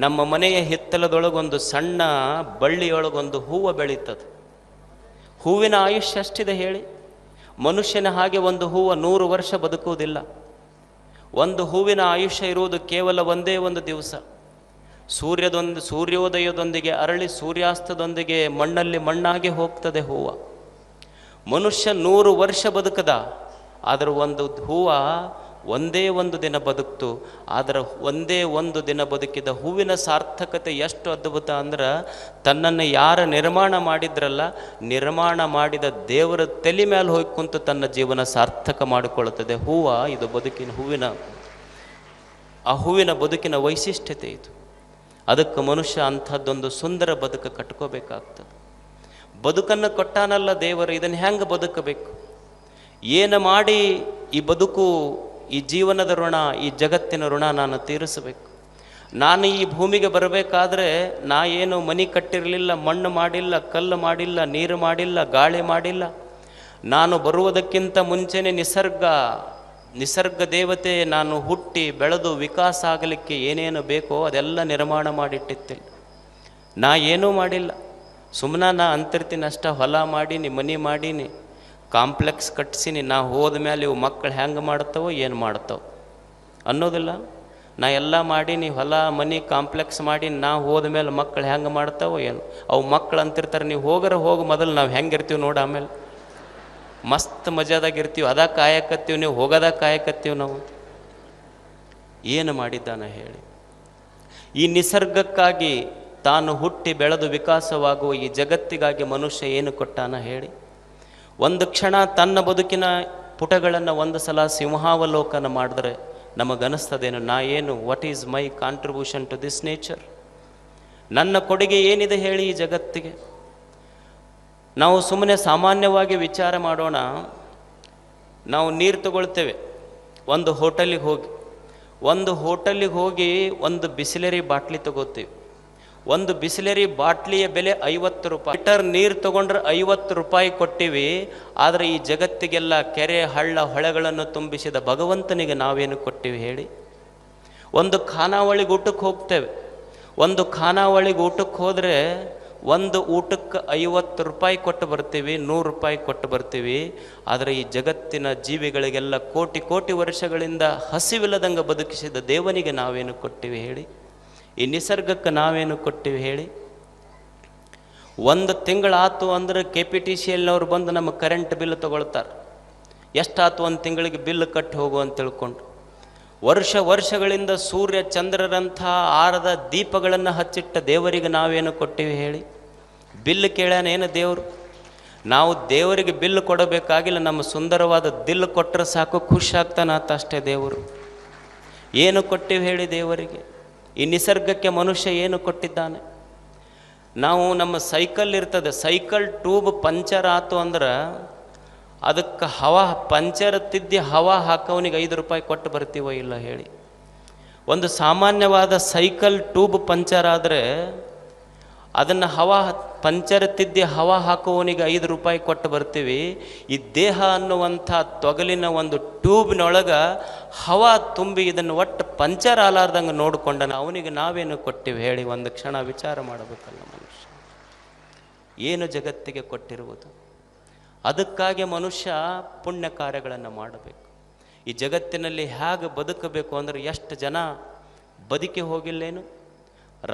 ನಮ್ಮ ಮನೆಯ ಹಿತ್ತಲದೊಳಗೊಂದು ಸಣ್ಣ ಬಳ್ಳಿಯೊಳಗೊಂದು ಹೂವು ಬೆಳೀತದೆ. ಹೂವಿನ ಆಯುಷ್ಯ ಎಷ್ಟಿದೆ ಹೇಳಿ? ಮನುಷ್ಯನ ಹಾಗೆ ಒಂದು ಹೂವು 100 ವರ್ಷ ಬದುಕುವುದಿಲ್ಲ. ಒಂದು ಹೂವಿನ ಆಯುಷ್ಯ ಇರುವುದು ಕೇವಲ ಒಂದೇ ಒಂದು ದಿವಸ. ಸೂರ್ಯೋದಯದೊಂದಿಗೆ ಅರಳಿ ಸೂರ್ಯಾಸ್ತದೊಂದಿಗೆ ಮಣ್ಣಲ್ಲಿ ಮಣ್ಣಾಗಿ ಹೋಗ್ತದೆ ಹೂವು. ಮನುಷ್ಯ 100 ವರ್ಷ ಬದುಕದ, ಆದರೆ ಒಂದು ಹೂವು ಒಂದೇ ಒಂದು ದಿನ ಬದುಕ್ತು. ಆದರೆ ಒಂದೇ ಒಂದು ದಿನ ಬದುಕಿದ ಹೂವಿನ ಸಾರ್ಥಕತೆ ಎಷ್ಟು ಅದ್ಭುತ ಅಂದ್ರೆ, ತನ್ನನ್ನು ಯಾರು ನಿರ್ಮಾಣ ಮಾಡಿದ್ರಲ್ಲ, ನಿರ್ಮಾಣ ಮಾಡಿದ ದೇವರ ತಲೆ ಮೇಲೆ ಹೋಗಿ ಕುಂತು ತನ್ನ ಜೀವನ ಸಾರ್ಥಕ ಮಾಡಿಕೊಳ್ಳುತ್ತದೆ. ಇದು ಹೂವಿನ ಬದುಕಿನ ವೈಶಿಷ್ಟ್ಯತೆ ಇದು. ಅದಕ್ಕೆ ಮನುಷ್ಯ ಅಂಥದ್ದೊಂದು ಸುಂದರ ಬದುಕು ಕಟ್ಕೋಬೇಕಾಗ್ತದೆ. ಬದುಕನ್ನು ಕೊಟ್ಟಾನಲ್ಲ ದೇವರು, ಇದನ್ನು ಹೆಂಗೆ ಬದುಕಬೇಕು, ಏನು ಮಾಡಿ ಈ ಬದುಕು, ಈ ಜೀವನದ ಋಣ, ಈ ಜಗತ್ತಿನ ಋಣ ನಾನು ತೀರಿಸಬೇಕು. ನಾನು ಈ ಭೂಮಿಗೆ ಬರಬೇಕಾದ್ರೆ ನಾ ಏನು ಮನೆ ಕಟ್ಟಿರಲಿಲ್ಲ, ಮಣ್ಣು ಮಾಡಿಲ್ಲ, ಕಲ್ಲು ಮಾಡಿಲ್ಲ, ನೀರು ಮಾಡಿಲ್ಲ, ಗಾಳಿ ಮಾಡಿಲ್ಲ. ನಾನು ಬರುವುದಕ್ಕಿಂತ ಮುಂಚೆನೇ ನಿಸರ್ಗ ದೇವತೆ ನಾನು ಹುಟ್ಟಿ ಬೆಳೆದು ವಿಕಾಸ ಆಗಲಿಕ್ಕೆ ಏನೇನು ಬೇಕೋ ಅದೆಲ್ಲ ನಿರ್ಮಾಣ ಮಾಡಿಟ್ಟಿತ್ತಿಲ್ಲ. ನಾ ಏನೂ ಮಾಡಿಲ್ಲ, ಸುಮ್ಮನೆ ನಾ ಅಂತಿರ್ತೀನಿ ಅಷ್ಟ. ಹೊಲ ಮಾಡೀನಿ, ಮನೆ ಮಾಡೀನಿ, ಕಾಂಪ್ಲೆಕ್ಸ್ ಕಟ್ಸೀನಿ. ನಾ ಹೋದ ಮೇಲೆ ಇವು ಮಕ್ಕಳು ಹೆಂಗೆ ಮಾಡ್ತಾವೋ ಏನು ಮಾಡ್ತಾವೆ ಅನ್ನೋದಿಲ್ಲ. ನಾ ಎಲ್ಲ ಮಾಡೀನಿ, ಹೊಲ ಮನೆ ಕಾಂಪ್ಲೆಕ್ಸ್ ಮಾಡೀನಿ. ನಾ ಹೋದ ಮೇಲೆ ಮಕ್ಕಳು ಹೆಂಗೆ ಮಾಡ್ತಾವೋ ಏನು. ಅವು ಮಕ್ಕಳು ಅಂತಿರ್ತಾರೆ, ನೀವು ಹೋಗಿ ಮೊದಲು ನಾವು ಹೆಂಗಿರ್ತೀವಿ ನೋಡಿ, ಆಮೇಲೆ ಮಸ್ತ್ ಮಜಾದಾಗಿರ್ತೀವಿ. ಅದ ಕಾಯಕತ್ತೀವಿ, ನೀವು ಹೋಗೋದ ಕಾಯಕತ್ತೀವಿ ನಾವು. ಏನು ಮಾಡಿದ್ದಾನ ಹೇಳಿ? ಈ ನಿಸರ್ಗಕ್ಕಾಗಿ ತಾನು ಹುಟ್ಟಿ ಬೆಳೆದು ವಿಕಾಸವಾಗುವ ಈ ಜಗತ್ತಿಗಾಗಿ ಮನುಷ್ಯ ಏನು ಕೊಟ್ಟಾನ ಹೇಳಿ? ಒಂದು ಕ್ಷಣ ತನ್ನ ಬದುಕಿನ ಪುಟಗಳನ್ನು ಒಂದು ಸಲ ಸಿಂಹಾವಲೋಕನ ಮಾಡಿದ್ರೆ ನಮಗನಿಸ್ತದೇನು, ನಾ ಏನು, what is my contribution to this nature? ನನ್ನ ಕೊಡುಗೆ ಏನಿದೆ ಹೇಳಿ ಈ ಜಗತ್ತಿಗೆ? ನಾವು ಸುಮ್ಮನೆ ಸಾಮಾನ್ಯವಾಗಿ ವಿಚಾರ ಮಾಡೋಣ. ನಾವು ನೀರು ತಗೊಳ್ತೇವೆ, ಒಂದು ಹೋಟೆಲಿಗೆ ಹೋಗಿ ಒಂದು ಬಿಸ್ಲೆರಿ ಬಾಟ್ಲಿ ತಗೋತೀವಿ. ಒಂದು ಬಿಸ್ಲೆರಿ ಬಾಟ್ಲಿಯ ಬೆಲೆ 50 ರೂಪಾಯಿ. ಲೀಟರ್ ನೀರು ತೊಗೊಂಡ್ರೆ 50 ರೂಪಾಯಿ ಕೊಟ್ಟಿವಿ. ಆದರೆ ಈ ಜಗತ್ತಿಗೆಲ್ಲ ಕೆರೆ ಹಳ್ಳ ಹೊಳೆಗಳನ್ನು ತುಂಬಿಸಿದ ಭಗವಂತನಿಗೆ ನಾವೇನು ಕೊಟ್ಟಿವಿ ಹೇಳಿ? ಒಂದು ಖಾನಾವಳಿಗೆ ಊಟಕ್ಕೆ ಹೋಗ್ತೇವೆ. ಒಂದು ಖಾನಾವಳಿಗೆ ಊಟಕ್ಕೆ ಹೋದರೆ ಒಂದು ಊಟಕ್ಕೆ 50 ರೂಪಾಯಿ ಕೊಟ್ಟು ಬರ್ತೀವಿ, 100 ರೂಪಾಯಿ ಕೊಟ್ಟು ಬರ್ತೀವಿ. ಆದರೆ ಈ ಜಗತ್ತಿನ ಜೀವಿಗಳಿಗೆಲ್ಲ ಕೋಟಿ ವರ್ಷಗಳಿಂದ ಹಸಿವಿಲ್ಲದಂಗೆ ಬದುಕಿಸಿದ ದೇವನಿಗೆ ನಾವೇನು ಕೊಟ್ಟಿವಿ ಹೇಳಿ? ಈ ನಿಸರ್ಗಕ್ಕೆ ನಾವೇನು ಕೊಟ್ಟಿವಿ ಹೇಳಿ? ಒಂದು ತಿಂಗಳಾತು ಅಂದರೆ KPTCLನವ್ರು ಬಂದು ನಮ್ಮ ಕರೆಂಟ್ ಬಿಲ್ ತೊಗೊಳ್ತಾರೆ. ಎಷ್ಟಾತು ಒಂದು ತಿಂಗಳಿಗೆ ಬಿಲ್ ಕಟ್ಟಿ ಹೋಗು ಅಂತ ತಿಳ್ಕೊಂಡು. ವರ್ಷಗಳಿಂದ ಸೂರ್ಯ ಚಂದ್ರರಂಥ ಆರದ ದೀಪಗಳನ್ನು ಹಚ್ಚಿಟ್ಟ ದೇವರಿಗೆ ನಾವೇನು ಕೊಟ್ಟಿವಿ ಹೇಳಿ? ಬಿಲ್ ಕೇಳ್ಯಾನೇನು ದೇವರು? ನಾವು ದೇವರಿಗೆ ಬಿಲ್ ಕೊಡಬೇಕಾಗಿಲ್ಲ, ನಮ್ಮ ಸುಂದರವಾದ ದಿಲ್ ಕೊಟ್ಟರೆ ಸಾಕು, ಖುಷಿ ಆಗ್ತಾನಾತ ಅಷ್ಟೇ ದೇವರು. ಏನು ಕೊಟ್ಟಿವಿ ಹೇಳಿ ದೇವರಿಗೆ? ಈ ನಿಸರ್ಗಕ್ಕೆ ಮನುಷ್ಯ ಏನು ಕೊಟ್ಟಿದ್ದಾನೆ? ನಾವು ನಮ್ಮ ಸೈಕಲ್ ಇರ್ತದೆ, ಸೈಕಲ್ ಟ್ಯೂಬ್ ಪಂಚರ್ ಆತು ಅಂದ್ರೆ ಅದಕ್ಕೆ ಪಂಚರ್ ತಿದ್ದಿ ಹವಾ ಹಾಕೋನಿಗೆ 5 ರೂಪಾಯಿ ಕೊಟ್ಟು ಬರ್ತೀವೋ ಇಲ್ಲ ಹೇಳಿ? ಒಂದು ಸಾಮಾನ್ಯವಾದ ಸೈಕಲ್ ಟ್ಯೂಬ್ ಪಂಚರ್ ಆದರೆ ಅದನ್ನು ಪಂಚರ್ ತಿದ್ದಿ ಹವಾ ಹಾಕುವವನಿಗೆ 5 ರೂಪಾಯಿ ಕೊಟ್ಟು ಬರ್ತೀವಿ. ಈ ದೇಹ ಅನ್ನುವಂಥ ತೊಗಲಿನ ಒಂದು ಟ್ಯೂಬ್ನೊಳಗೆ ಹವಾ ತುಂಬಿ ಇದನ್ನು ಒಟ್ಟು ಪಂಚರ್ ಆಲಾರ್ದಂಗೆ ನೋಡಿಕೊಂಡನ ಅವನಿಗೆ ನಾವೇನು ಕೊಟ್ಟಿವಿ ಹೇಳಿ? ಒಂದು ಕ್ಷಣ ವಿಚಾರ ಮಾಡಬೇಕಲ್ಲ ಮನುಷ್ಯ, ಏನು ಜಗತ್ತಿಗೆ ಕೊಟ್ಟಿರುವುದು? ಅದಕ್ಕಾಗಿ ಮನುಷ್ಯ ಪುಣ್ಯ ಕಾರ್ಯಗಳನ್ನು ಮಾಡಬೇಕು. ಈ ಜಗತ್ತಿನಲ್ಲಿ ಹೇಗೆ ಬದುಕಬೇಕು ಅಂದರೆ, ಎಷ್ಟು ಜನ ಬದುಕಿ ಹೋಗಿಲ್ಲೇನು?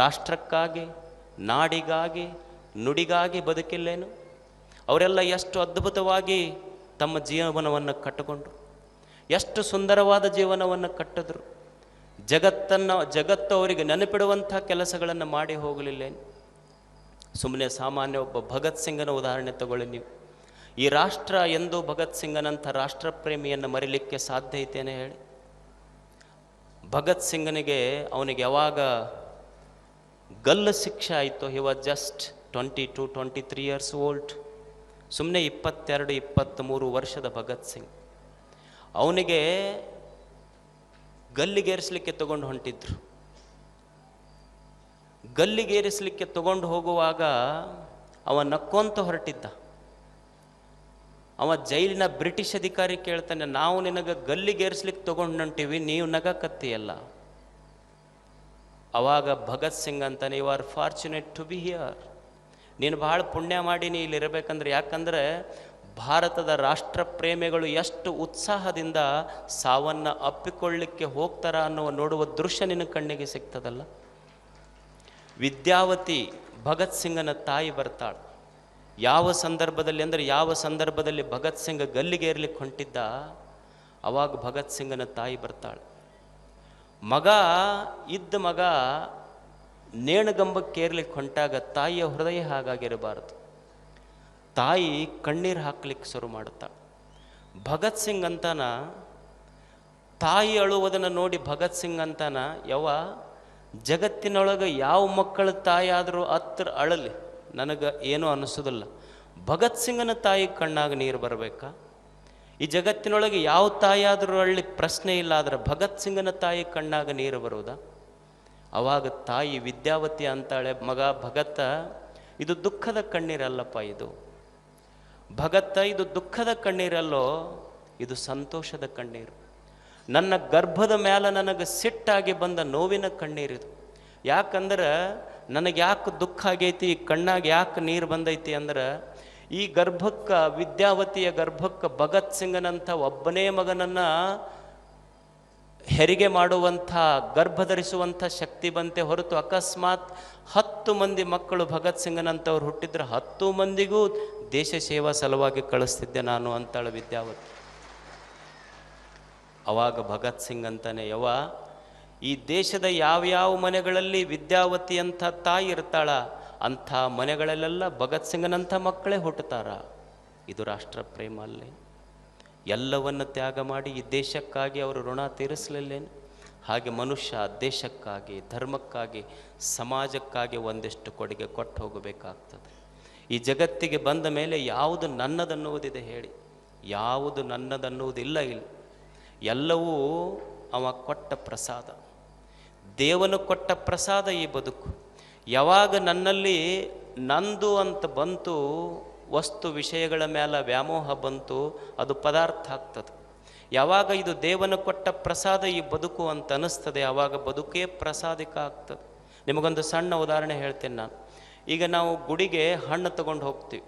ರಾಷ್ಟ್ರಕ್ಕಾಗಿ, ನಾಡಿಗಾಗಿ, ನುಡಿಗಾಗಿ ಬದುಕಿಲ್ಲೇನು? ಅವರೆಲ್ಲ ಎಷ್ಟು ಅದ್ಭುತವಾಗಿ ತಮ್ಮ ಜೀವನವನ್ನು ಕಟ್ಟಿಕೊಂಡ್ರು, ಎಷ್ಟು ಸುಂದರವಾದ ಜೀವನವನ್ನು ಕಟ್ಟಿದ್ರು. ಜಗತ್ತು ಅವರಿಗೆ ನೆನಪಿಡುವಂಥ ಕೆಲಸಗಳನ್ನು ಮಾಡಿ ಹೋಗಲಿಲ್ಲೇನು? ಸುಮ್ಮನೆ ಸಾಮಾನ್ಯ ಒಬ್ಬ ಭಗತ್ ಸಿಂಗನ ಉದಾಹರಣೆ ತಗೊಳ್ಳಿ ನೀವು. ಈ ರಾಷ್ಟ್ರ ಎಂದು ಭಗತ್ ಸಿಂಗನಂಥ ರಾಷ್ಟ್ರಪ್ರೇಮಿಯನ್ನು ಮರಿಲಿಕ್ಕೆ ಸಾಧ್ಯ ಐತೇನೆ ಹೇಳಿ? ಭಗತ್ ಸಿಂಗನಿಗೆ ಅವನಿಗೆ ಯಾವಾಗ ಗಲ್ಲು ಶಿಕ್ಷೆ ಆಯಿತು, he was just 22-23 years old. ಸುಮ್ಮನೆ 22-23 ವರ್ಷದ ಭಗತ್ ಸಿಂಗ್. ಅವನಿಗೆ ಗಲ್ಲಿಗೇರಿಸಲಿಕ್ಕೆ ತಗೊಂಡು ಹೊಂಟಿದ್ರು. ಗಲ್ಲಿಗೇರಿಸಲಿಕ್ಕೆ ತಗೊಂಡು ಹೋಗುವಾಗ ಅವ ನಕ್ಕೊಂತ ಹೊರಟಿದ್ದ. ಅವ ಜೈಲಿನ ಬ್ರಿಟಿಷ್ ಅಧಿಕಾರಿ ಕೇಳ್ತಾನೆ, ನಾವು ನಿನಗೆ ಗಲ್ಲಿಗೇರಿಸ್ಲಿಕ್ಕೆ ತಗೊಂಡು ಹೊಂಟೀವಿ, ನೀವು ನಗಕತ್ತೀಯಲ್ಲ. ಅವಾಗ ಭಗತ್ ಸಿಂಗ್ ಅಂತಾನೆ, you are fortunate to be here. ನೀನು ಭಾಳ ಪುಣ್ಯ ಮಾಡಿ ನೀ ಇಲ್ಲಿ ಇರಬೇಕಂದ್ರೆ, ಯಾಕಂದರೆ ಭಾರತದ ರಾಷ್ಟ್ರ ಪ್ರೇಮಿಗಳು ಎಷ್ಟು ಉತ್ಸಾಹದಿಂದ ಸಾವನ್ನು ಅಪ್ಪಿಕೊಳ್ಳಿಕ್ಕೆ ಹೋಗ್ತಾರ ಅನ್ನುವ ನೋಡುವ ದೃಶ್ಯ ನಿನ್ನ ಕಣ್ಣಿಗೆ ಸಿಗ್ತದಲ್ಲ. ವಿದ್ಯಾವತಿ ಭಗತ್ ಸಿಂಗನ ತಾಯಿ ಬರ್ತಾಳೆ. ಯಾವ ಸಂದರ್ಭದಲ್ಲಿ ಅಂದರೆ, ಯಾವ ಸಂದರ್ಭದಲ್ಲಿ ಭಗತ್ ಸಿಂಗ್ ಗಲ್ಲಿಗೇರ್ಲಿಕ್ಕೆ ಹೊಂಟಿದ್ದ, ಅವಾಗ ಭಗತ್ ಸಿಂಗನ ತಾಯಿ ಬರ್ತಾಳೆ. ಮಗ ನೇಣುಗಂಬಕ್ಕೇರ್ಲಿಕ್ಕೆ ಹೊಂಟಾಗ ತಾಯಿಯ ಹೃದಯ ಹಾಗಾಗಿರಬಾರದು. ತಾಯಿ ಕಣ್ಣೀರು ಹಾಕ್ಲಿಕ್ಕೆ ಶುರು ಮಾಡುತ್ತಾಳೆ. ಭಗತ್ ಸಿಂಗ್ ಅಂತಾನ, ತಾಯಿ ಅಳುವುದನ್ನು ನೋಡಿ ಭಗತ್ ಸಿಂಗ್ ಅಂತಾನ, ಜಗತ್ತಿನೊಳಗೆ ಯಾವ ಮಕ್ಕಳ ತಾಯಿ ಆದರೂ ಹತ್ರ ಅಳಲಿ, ನನಗೆ ಏನೂ ಅನ್ನಿಸೋದಿಲ್ಲ. ಭಗತ್ ಸಿಂಗನ ತಾಯಿ ಕಣ್ಣಾಗ ನೀರು ಬರಬೇಕಾ? ಈ ಜಗತ್ತಿನೊಳಗೆ ಯಾವ ತಾಯಿ ಆದರೂ ಅಳ್ಳಿ ಪ್ರಶ್ನೆ ಇಲ್ಲ, ಆದರೆ ಭಗತ್ ಸಿಂಗನ ತಾಯಿ ಕಣ್ಣಾಗ ನೀರು ಬರುವುದಾ? ಅವಾಗ ತಾಯಿ ವಿದ್ಯಾವತಿ ಅಂತಾಳೆ, ಮಗ ಭಗತ್ತ, ಇದು ದುಃಖದ ಕಣ್ಣೀರಲ್ಲಪ್ಪ, ಇದು ದುಃಖದ ಕಣ್ಣೀರಲ್ಲೋ, ಇದು ಸಂತೋಷದ ಕಣ್ಣೀರು. ನನ್ನ ಗರ್ಭದ ಮೇಲೆ ನನಗೆ ಸಿಟ್ಟಾಗಿ ಬಂದ ನೋವಿನ ಕಣ್ಣೀರಿದು. ಯಾಕಂದ್ರೆ ನನಗೆ ಯಾಕೆ ದುಃಖ ಆಗೈತಿ, ಕಣ್ಣಾಗ ಯಾಕೆ ನೀರು ಬಂದೈತಿ ಅಂದ್ರೆ, ಈ ಗರ್ಭಕ್ಕೆ, ವಿದ್ಯಾವತಿಯ ಗರ್ಭಕ್ಕೆ ಭಗತ್ ಸಿಂಗನಂಥ ಒಬ್ಬನೇ ಮಗನನ್ನು ಹೆರಿಗೆ ಮಾಡುವಂಥ, ಗರ್ಭಧರಿಸುವಂಥ ಶಕ್ತಿ ಬಂತೆ ಹೊರತು ಅಕಸ್ಮಾತ್ 10 ಮಂದಿ ಮಕ್ಕಳು ಭಗತ್ ಸಿಂಗನಂಥವ್ರು ಹುಟ್ಟಿದ್ರೆ 10 ಮಂದಿಗೂ ದೇಶ ಸೇವಾ ಸಲುವಾಗಿ ಕಳಿಸ್ತಿದ್ದೆ ನಾನು ಅಂತಾಳೆ ವಿದ್ಯಾವತಿ. ಅವಾಗ ಭಗತ್ ಸಿಂಗ್ ಅಂತಾನೆ, ಈ ದೇಶದ ಯಾವ್ಯಾವ ಮನೆಗಳಲ್ಲಿ ವಿದ್ಯಾವತಿ ಅಂತ ತಾಯಿ ಇರ್ತಾಳ, ಅಂಥ ಮನೆಗಳಲ್ಲೆಲ್ಲ ಭಗತ್ ಸಿಂಗನಂಥ ಮಕ್ಕಳೇ ಹುಟ್ಟುತ್ತಾರ. ಇದು ರಾಷ್ಟ್ರ ಪ್ರೇಮ ಅಲ್ಲೇ? ಎಲ್ಲವನ್ನು ತ್ಯಾಗ ಮಾಡಿ ಈ ದೇಶಕ್ಕಾಗಿ ಅವರು ಋಣ ತೀರಿಸಲಿಲ್ಲೇನು? ಹಾಗೆ ಮನುಷ್ಯ ದೇಶಕ್ಕಾಗಿ, ಧರ್ಮಕ್ಕಾಗಿ, ಸಮಾಜಕ್ಕಾಗಿ ಒಂದಿಷ್ಟು ಕೊಡುಗೆ ಕೊಟ್ಟು ಹೋಗಬೇಕಾಗ್ತದೆ. ಈ ಜಗತ್ತಿಗೆ ಬಂದ ಮೇಲೆ ಯಾವುದು ನನ್ನದನ್ನುವುದಿದೆ ಹೇಳಿ? ಯಾವುದು ನನ್ನದನ್ನುವುದಿಲ್ಲ. ಎಲ್ಲವೂ ಅವ ಕೊಟ್ಟ ಪ್ರಸಾದ, ದೇವನು ಕೊಟ್ಟ ಪ್ರಸಾದ ಈ ಬದುಕು. ಯಾವಾಗ ನನ್ನಲ್ಲಿ ನಂದು ಅಂತ ಬಂತು, ವಸ್ತು ವಿಷಯಗಳ ಮೇಲೆ ವ್ಯಾಮೋಹ ಬಂತು, ಅದು ಪದಾರ್ಥ ಆಗ್ತದೆ. ಯಾವಾಗ ಇದು ದೇವನು ಕೊಟ್ಟ ಪ್ರಸಾದ ಈ ಬದುಕು ಅಂತ ಅನ್ನಿಸ್ತದೆ, ಆವಾಗ ಬದುಕೇ ಪ್ರಸಾದಿಕ ಆಗ್ತದೆ. ನಿಮಗೊಂದು ಸಣ್ಣ ಉದಾಹರಣೆ ಹೇಳ್ತೇನೆ ನಾನು. ಈಗ ನಾವು ಗುಡಿಗೆ ಹಣ್ಣು ತಗೊಂಡು ಹೋಗ್ತೀವಿ.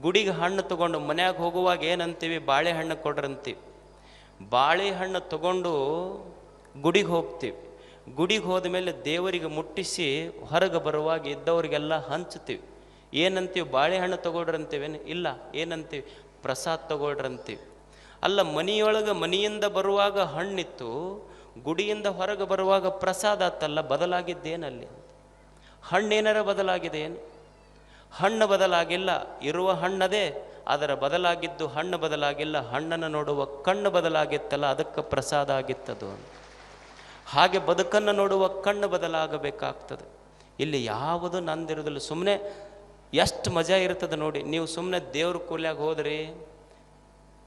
ಗುಡಿಗೆ ಹಣ್ಣು ತಗೊಂಡು ಮನ್ಯಾಗ ಹೋಗುವಾಗ ಏನಂತೀವಿ? ಬಾಳೆಹಣ್ಣು ಕೊಡ್ರಂತೀವಿ. ಬಾಳೆಹಣ್ಣು ತಗೊಂಡು ಗುಡಿಗೆ ಹೋಗ್ತೀವಿ. ಗುಡಿಗೆ ಹೋದ ಮೇಲೆ ದೇವರಿಗೆ ಮುಟ್ಟಿಸಿ ಹೊರಗೆ ಬರುವಾಗ ಇದ್ದವರಿಗೆಲ್ಲ ಹಂಚ್ತೀವಿ. ಏನಂತೀವಿ? ಬಾಳೆಹಣ್ಣು ತಗೊಳ್ರಂತೀವೇನು? ಇಲ್ಲ, ಏನಂತೀವಿ? ಪ್ರಸಾದ ತಗೊಳ್ರಂತೀವಿ. ಅಲ್ಲ, ಮನೆಯಿಂದ ಬರುವಾಗ ಹಣ್ಣಿತ್ತು, ಗುಡಿಯಿಂದ ಹೊರಗೆ ಬರುವಾಗ ಪ್ರಸಾದ ಆತಲ್ಲ, ಬದಲಾಗಿದ್ದೇನಲ್ಲಿ? ಹಣ್ಣೇನಾರ ಬದಲಾಗಿದೆ ಏನು? ಹಣ್ಣು ಬದಲಾಗಿಲ್ಲ, ಇರುವ ಹಣ್ಣದೇ. ಅದರ ಬದಲಾಗಿದ್ದು ಹಣ್ಣು ಬದಲಾಗಿಲ್ಲ. ಹಣ್ಣನ್ನು ನೋಡುವ ಕಣ್ಣು ಬದಲಾಗಿತ್ತಲ್ಲ, ಅದಕ್ಕೆ ಪ್ರಸಾದ ಆಗಿತ್ತದು. ಹಾಗೆ ಬದುಕನ್ನು ನೋಡುವ ಕಣ್ಣು ಬದಲಾಗಬೇಕಾಗ್ತದೆ. ಇಲ್ಲಿ ಯಾವುದು ನಂದಿರೋದಿಲ್ಲ. ಸುಮ್ಮನೆ ಎಷ್ಟು ಮಜಾ ಇರ್ತದೆ ನೋಡಿ. ನೀವು ಸುಮ್ಮನೆ ದೇವ್ರ ಕೂಲ್ಯಾಗ ಹೋದ್ರಿ,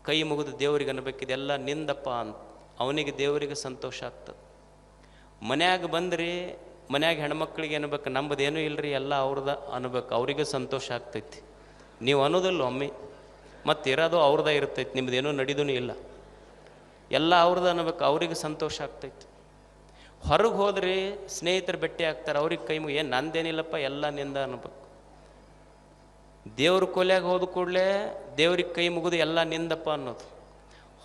ಕೈ ಮುಗಿದು ದೇವ್ರಿಗೆ ಅನ್ಬೇಕಿದೆಲ್ಲ ನಿಂದಪ್ಪ ಅಂತ, ಅವನಿಗೆ ದೇವರಿಗೆ ಸಂತೋಷ ಆಗ್ತದೆ. ಮನ್ಯಾಗ ಬಂದ್ರಿ, ಮನ್ಯಾಗ ಹೆಣ್ಮಕ್ಳಿಗೆ ಅನ್ಬೇಕು, ನಮ್ಮದೇನೂ ಇಲ್ಲರಿ, ಎಲ್ಲ ಅವ್ರದ ಅನ್ಬೇಕು, ಅವ್ರಿಗೆ ಸಂತೋಷ ಆಗ್ತೈತಿ. ನೀವು ಅನ್ನೋದಿಲ್ಲ ಒಮ್ಮೆ, ಮತ್ತು ಇರೋದು ಅವ್ರದ ಇರ್ತೈತಿ, ನಿಮ್ಮದೇನೂ ನಡೀದೂ ಇಲ್ಲ, ಎಲ್ಲ ಅವ್ರದ್ದು ಅನ್ಬೇಕು, ಅವ್ರಿಗೆ ಸಂತೋಷ ಆಗ್ತೈತಿ. ಹೊರಗೆ ಹೋದ್ರಿ, ಸ್ನೇಹಿತರು ಭೇಟಿ ಆಗ್ತಾರೆ, ಅವ್ರಿಗೆ ಕೈ ಮುಗಿ, ಏನು ನಂದೇನಿಲ್ಲಪ್ಪ, ಎಲ್ಲ ನಿಂದ ಅನ್ಬೇಕು. ದೇವ್ರ ಕೊಲೆಯಾಗ ಹೋದ ಕೂಡಲೇ ದೇವ್ರಿಗೆ ಕೈ ಮುಗಿದು ಎಲ್ಲ ನಿಂದಪ್ಪ ಅನ್ನೋದು.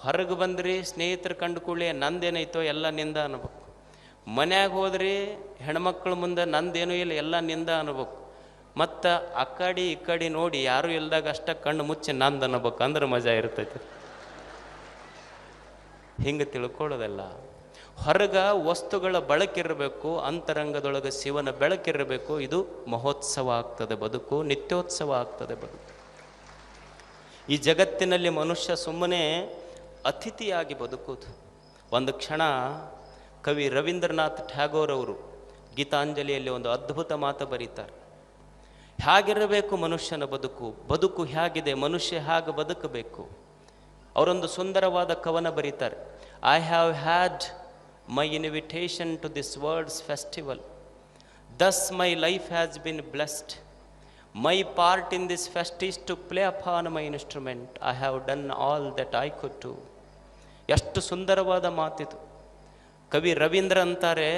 ಹೊರಗೆ ಬಂದ್ರಿ, ಸ್ನೇಹಿತರು ಕಂಡು ಕೂಡಲೇ ನಂದೇನೈತೋ ಎಲ್ಲ ನಿಂದ ಅನ್ಬೇಕು. ಮನ್ಯಾಗ ಹೋದ್ರಿ, ಹೆಣ್ಮಕ್ಳ ಮುಂದೆ ನಂದೇನೂ ಇಲ್ಲ, ಎಲ್ಲ ನಿಂದ ಅನ್ಬೇಕು. ಮತ್ತು ಆ ಕಡೆ ಈ ಕಡೆ ನೋಡಿ ಯಾರೂ ಇಲ್ದಾಗ ಅಷ್ಟ ಕಣ್ಣು ಮುಚ್ಚಿ ನಂದು ಅನ್ನಬೇಕು, ಅಂದ್ರೆ ಮಜಾ ಇರ್ತೈತಿ. ಹಿಂಗೆ ತಿಳ್ಕೊಳ್ಳೋದಲ್ಲ. ಹೊರಗ ವಸ್ತುಗಳ ಬಳಕಿರಬೇಕು, ಅಂತರಂಗದೊಳಗೆ ಶಿವನ ಬೆಳಕಿರಬೇಕು. ಇದು ಮಹೋತ್ಸವ ಆಗ್ತದೆ ಬದುಕು, ನಿತ್ಯೋತ್ಸವ ಆಗ್ತದೆ ಬದುಕು. ಈ ಜಗತ್ತಿನಲ್ಲಿ ಮನುಷ್ಯ ಸುಮ್ಮನೆ ಅತಿಥಿಯಾಗಿ ಬದುಕುವುದು. ಒಂದು ಕ್ಷಣ ಕವಿ ರವೀಂದ್ರನಾಥ್ ಟ್ಯಾಗೋರ್ ಅವರು ಗೀತಾಂಜಲಿಯಲ್ಲಿ ಒಂದು ಅದ್ಭುತ ಮಾತು ಬರೀತಾರೆ. ಹೇಗಿರಬೇಕು ಮನುಷ್ಯನ ಬದುಕು, ಬದುಕು ಹೇಗಿದೆ, ಮನುಷ್ಯ ಹೇಗೆ ಬದುಕಬೇಕು. ಅವರೊಂದು ಸುಂದರವಾದ ಕವನ ಬರೀತಾರೆ. I have had my invitation to this world's festival, thus my life has been blessed. My part in this fest is to play upon my instrument. I have done all that I could do. ಎಷ್ಟು ಸುಂದರವಾದ ಮಾತಿದು. ಕವಿ ರವೀಂದ್ರ ಅಂತಾರೆ,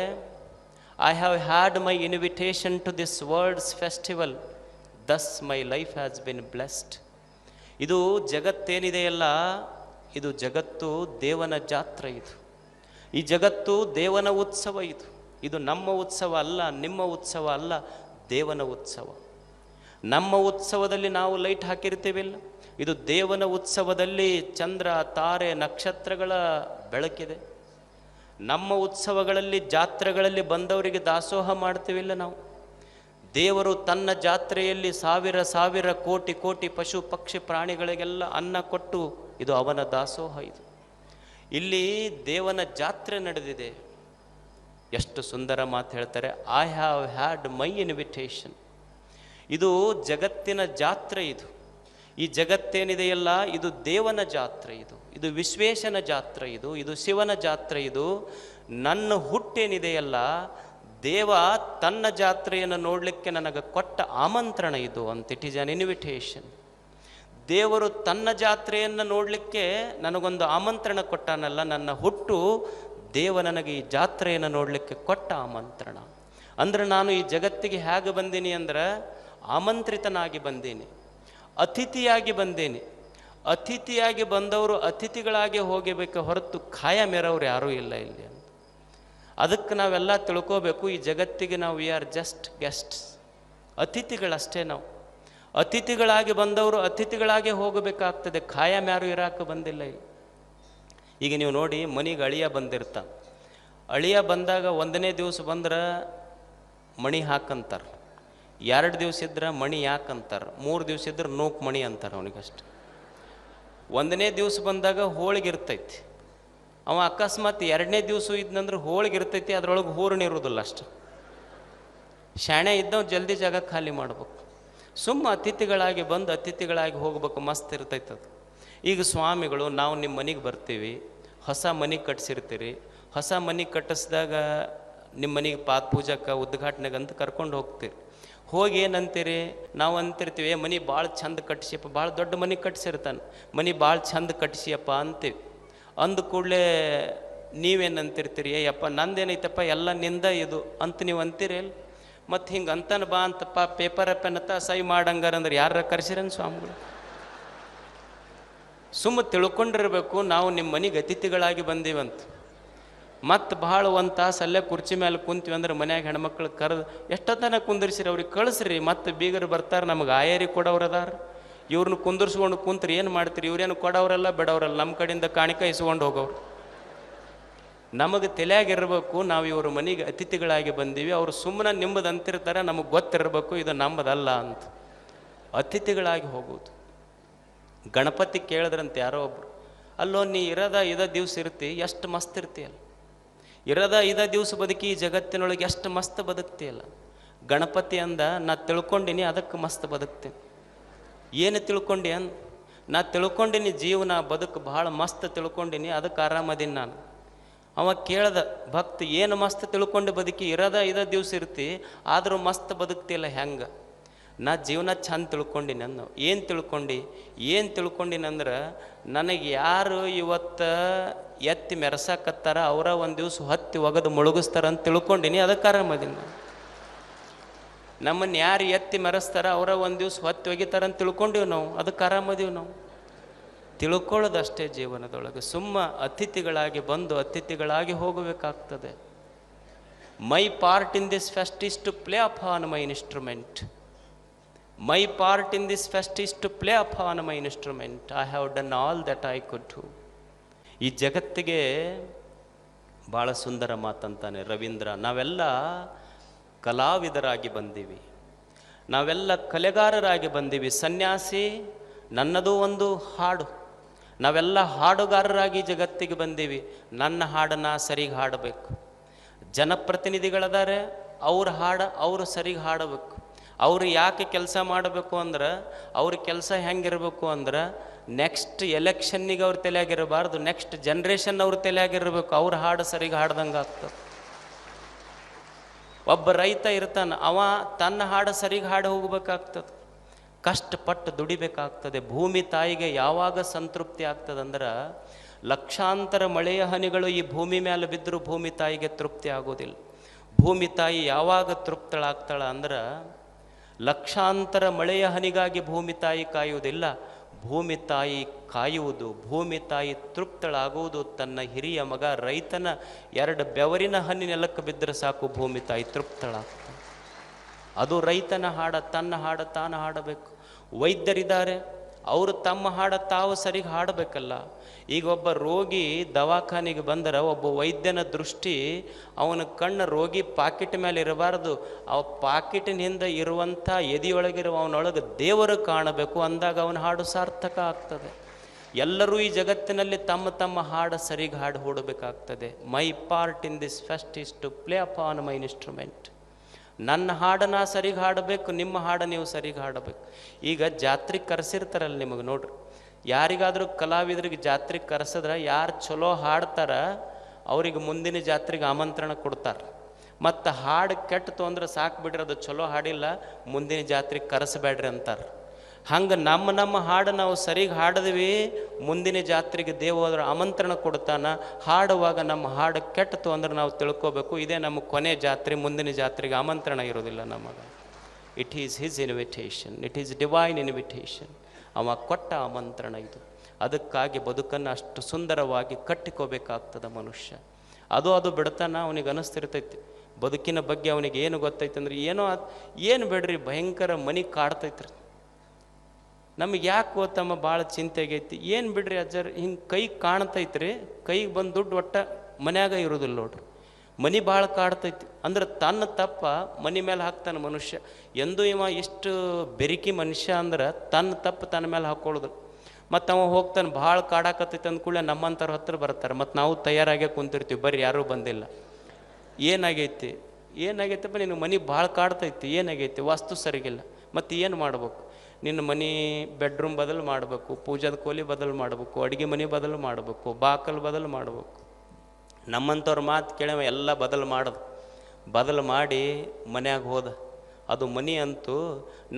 I have had my invitation to this world's festival. Thus my life has been blessed. ಇದು ಜಗತ್ತೇನಿದೆಯಲ್ಲ, ಇದು ಜಗತ್ತು ದೇವನ ಜಾತ್ರೆ. ಈ ಜಗತ್ತು ದೇವನ ಉತ್ಸವ. ಇದು ನಮ್ಮ ಉತ್ಸವ ಅಲ್ಲ, ನಿಮ್ಮ ಉತ್ಸವ ಅಲ್ಲ, ದೇವನ ಉತ್ಸವ. ನಮ್ಮ ಉತ್ಸವದಲ್ಲಿ ನಾವು ಲೈಟ್ ಹಾಕಿರ್ತೀವಿಲ್ಲ, ಇದು ದೇವನ ಉತ್ಸವದಲ್ಲಿ ಚಂದ್ರ, ತಾರೆ, ನಕ್ಷತ್ರಗಳ ಬೆಳಕಿದೆ. ನಮ್ಮ ಉತ್ಸವಗಳಲ್ಲಿ, ಜಾತ್ರೆಗಳಲ್ಲಿ ಬಂದವರಿಗೆ ದಾಸೋಹ ಮಾಡ್ತೀವಿಲ್ಲ ನಾವು. ದೇವರು ತನ್ನ ಜಾತ್ರೆಯಲ್ಲಿ ಸಾವಿರ ಸಾವಿರ ಕೋಟಿ ಕೋಟಿ ಪಶು ಪಕ್ಷಿ ಪ್ರಾಣಿಗಳಿಗೆಲ್ಲ ಅನ್ನ ಕೊಟ್ಟು, ಇದು ಅವನ ದಾಸೋಹ. ಇಲ್ಲಿ ದೇವನ ಜಾತ್ರೆ ನಡೆದಿದೆ. ಎಷ್ಟು ಸುಂದರ ಮಾತು ಹೇಳ್ತಾರೆ, I have had my invitation. ಇದು ಜಗತ್ತಿನ ಜಾತ್ರೆ. ಈ ಜಗತ್ತೇನಿದೆಯಲ್ಲ, ಇದು ದೇವನ ಜಾತ್ರೆ. ಇದು ವಿಶ್ವೇಶನ ಜಾತ್ರೆ. ಇದು ಶಿವನ ಜಾತ್ರೆ. ನನ್ನ ಹುಟ್ಟೇನಿದೆಯಲ್ಲ, ದೇವ ತನ್ನ ಜಾತ್ರೆಯನ್ನು ನೋಡಲಿಕ್ಕೆ ನನಗೆ ಕೊಟ್ಟ ಆಮಂತ್ರಣ ಅಂತ. It is an invitation. ದೇವರು ತನ್ನ ಜಾತ್ರೆಯನ್ನು ನೋಡಲಿಕ್ಕೆ ನನಗೊಂದು ಆಮಂತ್ರಣ ಕೊಟ್ಟಾನಲ್ಲ. ನನ್ನ ಹುಟ್ಟು ದೇವ ನನಗೆ ಈ ಜಾತ್ರೆಯನ್ನು ನೋಡಲಿಕ್ಕೆ ಕೊಟ್ಟ ಆಮಂತ್ರಣ. ಅಂದ್ರೆ ನಾನು ಈ ಜಗತ್ತಿಗೆ ಹೇಗೆ ಬಂದೀನಿ ಅಂದ್ರೆ, ಆಮಂತ್ರಿತನಾಗಿ ಬಂದೀನಿ, ಅತಿಥಿಯಾಗಿ ಬಂದೀನಿ. ಅತಿಥಿಯಾಗಿ ಬಂದವರು ಅತಿಥಿಗಳಾಗಿ ಹೋಗಬೇಕು ಹೊರತು ಖಾಯಮೇರವ್ರು ಯಾರೂ ಇಲ್ಲ ಇಲ್ಲಿ ಅಂತ. ಅದಕ್ಕೆ ನಾವೆಲ್ಲ ತಿಳ್ಕೋಬೇಕು, ಈ ಜಗತ್ತಿಗೆ ನಾವು ವಿ ಆರ್ ಜಸ್ಟ್ ಗೆಸ್ಟ್ಸ್, ಅತಿಥಿಗಳಷ್ಟೇ. ನಾವು ಅತಿಥಿಗಳಾಗಿ ಬಂದವರು ಅತಿಥಿಗಳಾಗಿ ಹೋಗಬೇಕಾಗ್ತದೆ, ಖಾಯಂ ಯಾರು ಇರಾಕ ಬಂದಿಲ್ಲ ಇಲ್ಲಿ. ಈಗ ನೀವು ನೋಡಿ, ಮನೆಗೆ ಅಳಿಯ ಬಂದಿರ್ತ. ಅಳಿಯ ಬಂದಾಗ 1ನೇ ದಿವಸ ಬಂದ್ರೆ ಮಣಿ ಹಾಕಂತಾರೆ, 2 ದಿವಸ ಇದ್ರೆ ಮಣಿ ಯಾಕಂತಾರೆ, 3 ದಿವಸ ಇದ್ರೆ ನೂಕು ಮಣಿ ಅಂತಾರೆ ಅವನಿಗಷ್ಟು. 1ನೇ ದಿವಸ ಬಂದಾಗ ಹೋಳಿಗೆ ಇರ್ತೈತಿ. ಅವ ಅಕಸ್ಮಾತ್ 2ನೇ ದಿವಸ ಇದ್ನಂದ್ರೆ ಹೋಳಿಗೆ ಇರ್ತೈತಿ, ಅದರೊಳಗೆ ಹೂರಣ ಇರೋದಿಲ್ಲ ಅಷ್ಟು. ಶಾಣೆ ಇದ್ದವ್ ಜಲ್ದಿ ಜಾಗ ಖಾಲಿ ಮಾಡ್ಬೇಕು. ಸುಮ್ಮ ಅತಿಥಿಗಳಾಗಿ ಬಂದು ಅತಿಥಿಗಳಾಗಿ ಹೋಗ್ಬೇಕು, ಮಸ್ತ್ ಇರ್ತೈತದು. ಈಗ ಸ್ವಾಮಿಗಳು, ನಾವು ನಿಮ್ಮ ಮನೆಗೆ ಬರ್ತೀವಿ, ಹೊಸ ಮನೆ ಕಟ್ಸಿರ್ತೀರಿ. ಹೊಸ ಮನೆ ಕಟ್ಟಿಸಿದಾಗ ನಿಮ್ಮ ಮನೆಗೆ ಪಾದ ಪೂಜಕ್ಕೆ, ಉದ್ಘಾಟನೆಗೆ ಅಂತ ಕರ್ಕೊಂಡು ಹೋಗ್ತೀರಿ. ಹೋಗಿ ಏನಂತೀರಿ, ನಾವು ಅಂತಿರ್ತೀವಿ, ಮನೆ ಭಾಳ ಚಂದ ಕಟ್ಟಿಸಿಯಪ್ಪ, ಭಾಳ ದೊಡ್ಡ ಮನೆ ಕಟ್ಸಿರ್ತಾನೆ, ಮನೆ ಭಾಳ ಚಂದ ಕಟ್ಟಿಸಿಯಪ್ಪ ಅಂತೀವಿ. ಅಂದ ಕೂಡಲೇ ನೀವೇನಂತಿರ್ತೀರಿ, ಅಯ್ಯಪ್ಪ ನಂದೇನೈತಪ್ಪ ಎಲ್ಲ ನಿಂದ ಇದು ಅಂತ ನೀವು ಅಂತೀರಿ. ಮತ್ತು ಹಿಂಗೆ ಅಂತಾನೆ ಬಾ ಅಂತಪ್ಪ, ಪೇಪರ್ ಪೆನ್ನತ್ತ ಸೈ ಮಾಡಂಗಾರ ಅಂದ್ರೆ ಯಾರ ಕರ್ಸಿರನ್ ಸ್ವಾಮಿಗಳು? ಸುಮ್ಮ ತಿಳ್ಕೊಂಡಿರ್ಬೇಕು, ನಾವು ನಿಮ್ಮ ಮನೆಗೆ ಅತಿಥಿಗಳಾಗಿ ಬಂದೀವಂತ. ಮತ್ತು ಭಾಳ ಒಂದು ತಾಸು ಅಲ್ಲೇ ಕುರ್ಚಿ ಮೇಲೆ ಕುಂತೀವಿ ಅಂದ್ರೆ ಮನ್ಯಾಗ ಹೆಣ್ಮಕ್ಳು ಕರೆದು ಎಷ್ಟೊತ್ತನ ಕುಂದಿರ್ಸಿರಿ, ಅವ್ರಿಗೆ ಕಳಿಸ್ರಿ, ಮತ್ತು ಬೀಗರು ಬರ್ತಾರೆ, ನಮಗೆ ಆಯರಿ ಕೊಡೋರು ಅದಾರ, ಇವ್ರನ್ನ ಕುಂದಿರ್ಸ್ಕೊಂಡು ಕುಂತ್ರಿ ಏನು ಮಾಡ್ತೀರಿ? ಇವ್ರೇನು ಕೊಡೋರೆಲ್ಲ ಬಿಡೋರಲ್ಲ, ನಮ್ಮ ಕಡೆಯಿಂದ ಕಾಣಿಕೆ ಇಸ್ಕೊಂಡು ಹೋಗೋರು. ನಮಗೆ ತಲೆಯಾಗಿರ್ಬೇಕು, ನಾವು ಇವ್ರ ಮನೆಗೆ ಅತಿಥಿಗಳಾಗಿ ಬಂದೀವಿ, ಅವರು ಸುಮ್ಮನೆ ನಿಮ್ಮದು ಅಂತಿರ್ತಾರೆ, ನಮಗೆ ಗೊತ್ತಿರಬೇಕು ಇದು ನಮ್ಮದಲ್ಲ ಅಂತ. ಅತಿಥಿಗಳಾಗಿ ಹೋಗೋದು. ಗಣಪತಿ ಕೇಳಿದ್ರಂತೆ ಯಾರೋ ಒಬ್ರು, ಅಲ್ಲೋ ನೀ ಇದ ದಿವಸ ಇರ್ತಿ, ಎಷ್ಟು ಮಸ್ತ್ ಇರ್ತೀಯಲ್ಲ, ಇದ ದಿವಸ ಬದುಕಿ ಈ ಜಗತ್ತಿನೊಳಗೆ ಎಷ್ಟು ಮಸ್ತ್ ಬದುಕ್ತಿಯಲ್ಲ. ಗಣಪತಿ ಅಂದ, ನಾ ತಿಳ್ಕೊಂಡಿನಿ ಅದಕ್ಕೆ ಮಸ್ತ್ ಬದುಕ್ತೀನಿ. ಏನು ತಿಳ್ಕೊಂಡಿ ಅಂದ, ನಾ ತಿಳ್ಕೊಂಡಿನಿ ಜೀವನ ಬದುಕು ಭಾಳ ಮಸ್ತ್ ತಿಳ್ಕೊಂಡಿನಿ, ಅದಕ್ಕೆ ಆರಾಮದೀನಿ ನಾನು. ಅವ ಕೇಳ್ದ ಭಕ್ತ, ಏನು ಮಸ್ತ್ ತಿಳ್ಕೊಂಡು ಬದುಕಿ, ಇದ ದಿವಸ ಇರ್ತಿ ಆದರೂ ಮಸ್ತ್ ಬದುಕ್ತಿಯಲ್ಲ ಹೆಂಗೆ? ನಾ ಜೀವನ ಚಂದ ತಿಳ್ಕೊಂಡಿನಿ ಅಂದ. ಏನು ತಿಳ್ಕೊಂಡಿನಂದ್ರೆ, ನನಗೆ ಯಾರು ಇವತ್ತು ಎತ್ತಿ ಮೆರೆಸಾಕತ್ತಾರ ಅವರ ಒಂದು ದಿವಸ ಹತ್ತಿ ಒಗದು ಮುಳುಗಿಸ್ತಾರ ಅಂತ ತಿಳ್ಕೊಂಡಿನಿ, ಅದಕ್ಕೆ ಆರಾಮದೀನಿ ನಾನು. ನಮ್ಮನ್ನು ಯಾರು ಎತ್ತಿ ಮೆರೆಸ್ತಾರ ಅವರ ಒಂದು ದಿವಸ ಹೊತ್ತಿ ಒಗಿತಾರಂತ ತಿಳ್ಕೊಂಡಿವಿ ನಾವು, ಅದಕ್ಕೆ ಆರಾಮದೀವಿ ನಾವು. ತಿಳ್ಕೊಳ್ಳೋದಷ್ಟೇ ಜೀವನದೊಳಗೆ. ಸುಮ್ಮ ಅತಿಥಿಗಳಾಗಿ ಬಂದು ಅತಿಥಿಗಳಾಗಿ ಹೋಗಬೇಕಾಗ್ತದೆ. My part in this fest is to play upon my instrument. My part in this fest is to play upon my instrument. I have done all that I could do. ಈ ಜಗತ್ತಿಗೆ ಭಾಳ ಸುಂದರ ಮಾತಂತಾನೆ ರವೀಂದ್ರ. ನಾವೆಲ್ಲ ಕಲಾವಿದರಾಗಿ ಬಂದೀವಿ, ನಾವೆಲ್ಲ ಕಲೆಗಾರರಾಗಿ ಬಂದೀವಿ. ಸನ್ಯಾಸಿ ನನ್ನದು ಒಂದು ಹಾಡು, ನಾವೆಲ್ಲ ಹಾಡುಗಾರರಾಗಿ ಜಗತ್ತಿಗೆ ಬಂದೀವಿ. ನನ್ನ ಹಾಡನ್ನು ಸರಿಗೆ ಹಾಡಬೇಕು. ಜನಪ್ರತಿನಿಧಿಗಳದಾರೆ, ಅವ್ರ ಹಾಡು ಅವರು ಸರಿಗೆ ಹಾಡಬೇಕು. ಅವರು ಯಾಕೆ ಕೆಲಸ ಮಾಡಬೇಕು ಅಂದ್ರೆ, ಅವ್ರ ಕೆಲಸ ಹೆಂಗಿರಬೇಕು ಅಂದ್ರೆ, ನೆಕ್ಸ್ಟ್ ಎಲೆಕ್ಷನ್ನಿಗೆ ಅವ್ರ ತಲೆಯಾಗಿರಬಾರ್ದು, ನೆಕ್ಸ್ಟ್ ಜನ್ರೇಷನ್ ಅವ್ರ ತಲೆಯಾಗಿರಬೇಕು. ಅವ್ರ ಹಾಡು ಸರಿಗೆ ಹಾಡ್ದಂಗೆ ಆಗ್ತದೆ. ಒಬ್ಬ ರೈತ ಇರ್ತಾನೆ, ಅವ ತನ್ನ ಹಾಡು ಸರಿಗೆ ಹಾಡು ಹೋಗ್ಬೇಕಾಗ್ತದೆ, ಕಷ್ಟಪಟ್ಟು ದುಡಿಬೇಕಾಗ್ತದೆ. ಭೂಮಿ ತಾಯಿಗೆ ಯಾವಾಗ ಸಂತೃಪ್ತಿ ಆಗ್ತದಂದ್ರೆ, ಲಕ್ಷಾಂತರ ಮಳೆಯ ಹನಿಗಳು ಈ ಭೂಮಿ ಮೇಲೆ ಬಿದ್ದರೂ ಭೂಮಿ ತಾಯಿಗೆ ತೃಪ್ತಿ ಆಗೋದಿಲ್ಲ. ಭೂಮಿ ತಾಯಿ ಯಾವಾಗ ತೃಪ್ತಳಾಗ್ತಾಳ ಅಂದ್ರೆ, ಲಕ್ಷಾಂತರ ಮಳೆಯ ಹನಿಗಾಗಿ ಭೂಮಿ ತಾಯಿ ಕಾಯುವುದಿಲ್ಲ. ಭೂಮಿ ತಾಯಿ ಕಾಯುವುದು, ಭೂಮಿ ತಾಯಿ ತೃಪ್ತಳಾಗುವುದು ತನ್ನ ಹಿರಿಯ ಮಗ ರೈತನ 2 ಬೆವರಿನ ಹನಿ ನೆಲಕ್ಕೆ ಬಿದ್ದರೆ ಸಾಕು, ಭೂಮಿ ತಾಯಿ ತೃಪ್ತಳಾಗ್ತಾಳೆ. ಅದು ರೈತನ ಹಾಡ, ತನ್ನ ಹಾಡ ತಾನು ಹಾಡಬೇಕು. ವೈದ್ಯರಿದ್ದಾರೆ, ಅವರು ತಮ್ಮ ಹಾಡ ತಾವು ಸರಿಗೆ ಹಾಡಬೇಕಲ್ಲ. ಈಗ ಒಬ್ಬ ರೋಗಿ ದವಾಖಾನೆಗೆ ಬಂದರೆ ಒಬ್ಬ ವೈದ್ಯನ ದೃಷ್ಟಿ ಅವನ ಕಣ್ಣು ರೋಗಿ ಪಾಕಿಟ್ ಮೇಲೆ ಇರಬಾರ್ದು, ಆ ಪಾಕಿಟಿನಿಂದ ಇರುವಂಥ ಎದೆಯೊಳಗಿರುವ ಅವನೊಳಗೆ ದೇವರು ಕಾಣಬೇಕು. ಅಂದಾಗ ಅವನ ಹಾಡು ಸಾರ್ಥಕ ಆಗ್ತದೆ. ಎಲ್ಲರೂ ಈ ಜಗತ್ತಿನಲ್ಲಿ ತಮ್ಮ ತಮ್ಮ ಹಾಡು ಸರಿಗೆ ಹಾಡು ಹೂಡಬೇಕಾಗ್ತದೆ. My part in this fest is to play upon my instrument. ನನ್ನ ಹಾಡನ್ನ ಸರಿಗೆ ಹಾಡಬೇಕು, ನಿಮ್ಮ ಹಾಡು ನೀವು ಸರಿಗೆ ಹಾಡಬೇಕು. ಈಗ ಜಾತ್ರೆಗೆ ಕರೆಸಿರ್ತಾರಲ್ಲ ನಿಮಗೆ ನೋಡ್ರಿ, ಯಾರಿಗಾದರೂ ಕಲಾವಿದರಿಗೆ ಜಾತ್ರೆಗೆ ಕರೆಸಿದ್ರೆ ಯಾರು ಚಲೋ ಹಾಡ್ತಾರ ಅವ್ರಿಗೆ ಮುಂದಿನ ಜಾತ್ರೆಗೆ ಆಮಂತ್ರಣ ಕೊಡ್ತಾರೆ. ಮತ್ತು ಹಾಡು ಕೆಟ್ಟು ಅಂದ್ರೆ ಸಾಕು ಬಿಡ್ರಿ, ಅದು ಚಲೋ ಹಾಡಿಲ್ಲ, ಮುಂದಿನ ಜಾತ್ರೆಗೆ ಕರೆಸಬೇಡ್ರಿ ಅಂತಾರೆ. ಹಂಗೆ ನಮ್ಮ ಹಾಡು ನಾವು ಸರಿಗೆ ಹಾಡಿದ್ವಿ, ಮುಂದಿನ ಜಾತ್ರೆಗೆ ದೇವರ ಆಮಂತ್ರಣ ಕೊಡ್ತಾನ. ಹಾಡುವಾಗ ನಮ್ಮ ಹಾಡು ಕೆಟ್ಟು ಅಂದ್ರೆ ನಾವು ತಿಳ್ಕೋಬೇಕು, ಇದೇ ನಮ್ಮ ಕೊನೆ ಜಾತ್ರೆ, ಮುಂದಿನ ಜಾತ್ರೆಗೆ ಆಮಂತ್ರಣ ಇರೋದಿಲ್ಲ ನಮಗೆ. It is his invitation, it is divine invitation. ಅವ ಕೊಟ್ಟ ಆಮಂತ್ರಣ ಇದು. ಅದಕ್ಕಾಗಿ ಬದುಕನ್ನು ಅಷ್ಟು ಸುಂದರವಾಗಿ ಕಟ್ಟಿಕೋಬೇಕಾಗ್ತದೆ ಮನುಷ್ಯ. ಅದು ಬಿಡ್ತಾನ ಅವನಿಗೆ ಅನಿಸ್ತಿರ್ತೈತಿ ಬದುಕಿನ ಬಗ್ಗೆ. ಅವನಿಗೆ ಏನು ಗೊತ್ತೈತೆ ಅಂದ್ರೆ, ಏನು ಬೇಡ್ರಿ ಭಯಂಕರ ಮನೆ ಕಾಡ್ತೈತ್ರಿ. ನಮಗೆ ಯಾಕೆ ಗೊತ್ತಮ್ಮ ಭಾಳ ಚಿಂತೆಗೈತಿ, ಏನು ಬಿಡ್ರಿ ಅಜ್ಜರ್ ಹಿಂಗೆ ಕೈಗೆ ಕಾಣ್ತೈತ್ರಿ, ಕೈಗೆ ಬಂದು ದುಡ್ಡು ಒಟ್ಟ ಮನ್ಯಾಗ ಇರೋದಿಲ್ಲ ನೋಡ್ರಿ, ಮನೆ ಭಾಳ ಕಾಡ್ತೈತಿ ಅಂದ್ರೆ ತನ್ನ ತಪ್ಪ ಮನೆ ಮೇಲೆ ಹಾಕ್ತಾನೆ ಮನುಷ್ಯ. ಎಂದೂ ಇವ ಇಷ್ಟು ಬೆರಿಕಿ ಮನುಷ್ಯ ಅಂದ್ರೆ ತನ್ನ ತಪ್ಪು ತನ್ನ ಮೇಲೆ ಹಾಕ್ಕೊಳ್ಳೋದು. ಮತ್ತು ಅವ ಹೋಗ್ತಾನೆ ಭಾಳ ಕಾಡಾಕತ್ತೈತೆ ಅಂದ್ಕೂಡಲೇ ನಮ್ಮಂಥವ್ರ ಹತ್ರ ಬರ್ತಾರೆ. ಮತ್ತು ನಾವು ತಯಾರಾಗೇ ಕುಂತಿರ್ತೀವಿ, ಬರ್ರಿ ಯಾರೂ ಬಂದಿಲ್ಲ. ಏನಾಗೈತಪ್ಪ ನಿನ್ನ ಮನೆ ಭಾಳ ಕಾಡ್ತೈತಿ, ಏನಾಗೈತಿ, ವಾಸ್ತು ಸರಿಗಿಲ್ಲ, ಮತ್ತು ಏನು ಮಾಡ್ಬೇಕು, ನಿನ್ನ ಮನೆ ಬೆಡ್ರೂಮ್ ಬದಲು ಮಾಡಬೇಕು, ಪೂಜಾದ ಕೋಲಿ ಬದಲು ಮಾಡಬೇಕು, ಅಡುಗೆ ಮನೆ ಬದಲು ಮಾಡಬೇಕು, ಬಾಕಲು ಬದಲು ಮಾಡಬೇಕು. ನಮ್ಮಂಥವ್ರ ಮಾತು ಕೇಳವ ಎಲ್ಲ ಬದಲು ಮಾಡಿ ಮನ್ಯಾಗ ಹೋದ. ಅದು ಮನೆ ಅಂತೂ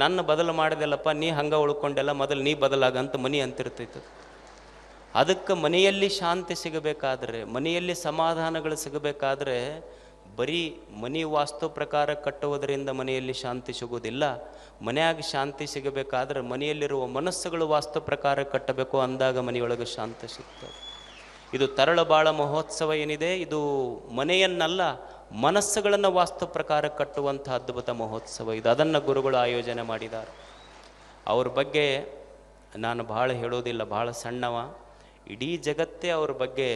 ನನ್ನ ಬದಲು ಮಾಡಿದೆಲ್ಲಪ್ಪ, ನೀ ಹಂಗೆ ಉಳ್ಕೊಂಡೆಲ್ಲ, ಮೊದಲು ನೀ ಬದಲಾಗಂತ ಮನೆ ಅಂತಿರ್ತೈತೆ. ಅದಕ್ಕೆ ಮನೆಯಲ್ಲಿ ಶಾಂತಿ ಸಿಗಬೇಕಾದ್ರೆ, ಮನೆಯಲ್ಲಿ ಸಮಾಧಾನಗಳು ಸಿಗಬೇಕಾದ್ರೆ ಬರೀ ಮನೆ ವಾಸ್ತು ಪ್ರಕಾರ ಕಟ್ಟುವುದರಿಂದ ಮನೆಯಲ್ಲಿ ಶಾಂತಿ ಸಿಗೋದಿಲ್ಲ. ಮನೆಯಾಗ ಶಾಂತಿ ಸಿಗಬೇಕಾದ್ರೆ ಮನೆಯಲ್ಲಿರುವ ಮನಸ್ಸುಗಳು ವಾಸ್ತು ಪ್ರಕಾರ ಕಟ್ಟಬೇಕು, ಅಂದಾಗ ಮನೆಯೊಳಗೆ ಶಾಂತಿ ಸಿಗ್ತದೆ. ಇದು ತರಳಬಾಳ ಮಹೋತ್ಸವ ಏನಿದೆ, ಇದು ಮನೆಯನ್ನಲ್ಲ ಮನಸ್ಸುಗಳನ್ನು ವಾಸ್ತು ಪ್ರಕಾರ ಕಟ್ಟುವಂಥ ಅದ್ಭುತ ಮಹೋತ್ಸವ ಇದು. ಅದನ್ನು ಗುರುಗಳು ಆಯೋಜನೆ ಮಾಡಿದ್ದಾರೆ. ಅವ್ರ ಬಗ್ಗೆ ನಾನು ಭಾಳ ಹೇಳೋದಿಲ್ಲ, ಭಾಳ ಸಣ್ಣವ. ಇಡೀ ಜಗತ್ತೇ ಅವ್ರ ಬಗ್ಗೆ,